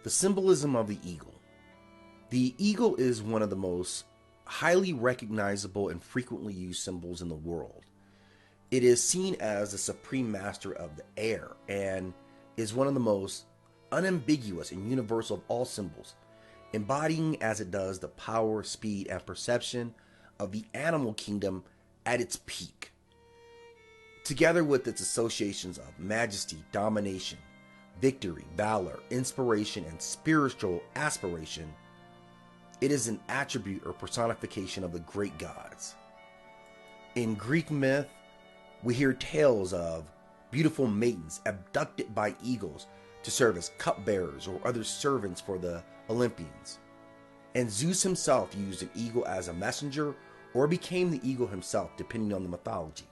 The symbolism of the eagle. The eagle is one of the most highly recognizable and frequently used symbols in the world. It is seen as the supreme master of the air and is one of the most unambiguous and universal of all symbols, embodying as it does the power, speed, and perception of the animal kingdom at its peak. Together with its associations of majesty, domination, victory, valor, inspiration, and spiritual aspiration, it is an attribute or personification of the great gods. In Greek myth, we hear tales of beautiful maidens abducted by eagles to serve as cupbearers or other servants for the Olympians. And Zeus himself used an eagle as a messenger or became the eagle himself, depending on the mythology.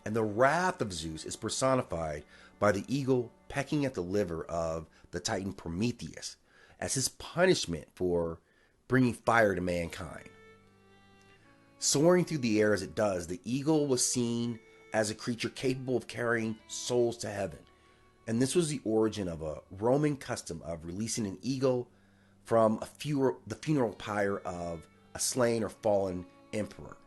And the wrath of Zeus is personified by the eagle pecking at the liver of the titan Prometheus as his punishment for bringing fire to mankind. Soaring through the air as it does, the eagle was seen as a creature capable of carrying souls to heaven. And this was the origin of a Roman custom of releasing an eagle from the funeral pyre of a slain or fallen emperor.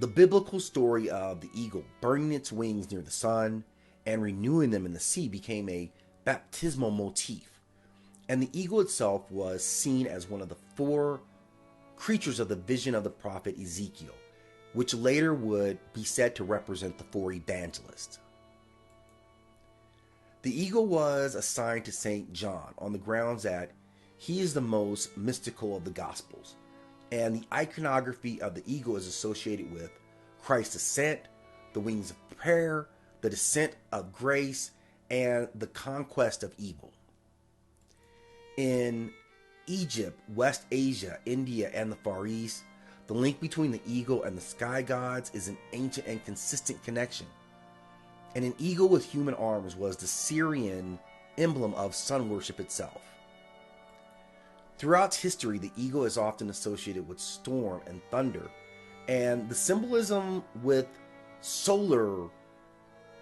The biblical story of the eagle burning its wings near the sun and renewing them in the sea became a baptismal motif. And the eagle itself was seen as one of the four creatures of the vision of the prophet Ezekiel, which later would be said to represent the four evangelists. The eagle was assigned to St. John on the grounds that he is the most mystical of the Gospels, and the iconography of the eagle is associated with Christ's ascent, the wings of prayer, the descent of grace, and the conquest of evil. In Egypt, West Asia, India, and the Far East, the link between the eagle and the sky gods is an ancient and consistent connection. And an eagle with human arms was the Syrian emblem of sun worship itself. Throughout history, the eagle is often associated with storm and thunder, and the symbolism with solar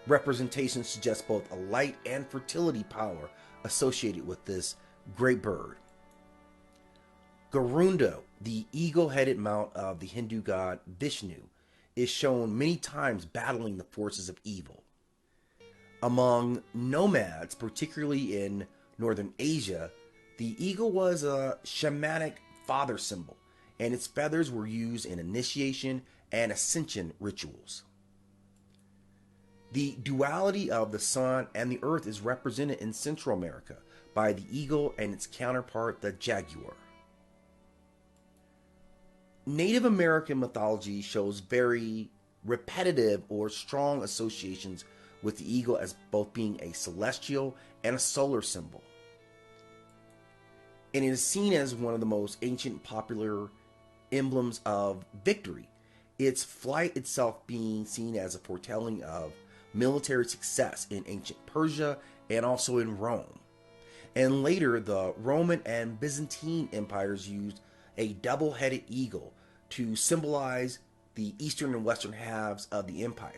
representation suggests both a light and fertility power associated with this great bird. Garuda, the eagle-headed mount of the Hindu god Vishnu, is shown many times battling the forces of evil. Among nomads, particularly in northern Asia, the eagle was a shamanic father symbol, and its feathers were used in initiation and ascension rituals. The duality of the sun and the earth is represented in Central America by the eagle and its counterpart, the jaguar. Native American mythology shows very repetitive or strong associations with the eagle as both being a celestial and a solar symbol. And it is seen as one of the most ancient popular emblems of victory, its flight itself being seen as a foretelling of military success in ancient Persia and also in Rome. And later, the Roman and Byzantine empires used a double-headed eagle to symbolize the eastern and western halves of the empire.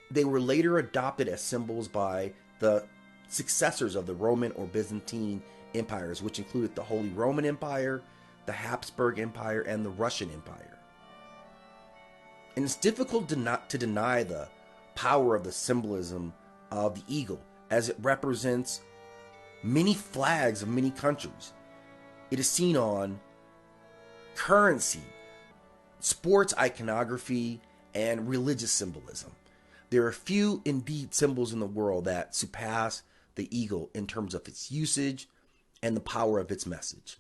They were later adopted as symbols by the successors of the Roman or Byzantine empires, which included the Holy Roman Empire, the Habsburg Empire, and the Russian Empire. And it's difficult to deny the power of the symbolism of the eagle, as it represents many flags of many countries. It is seen on currency, sports iconography, and religious symbolism. There are few indeed symbols in the world that surpass the eagle in terms of its usage and the power of its message.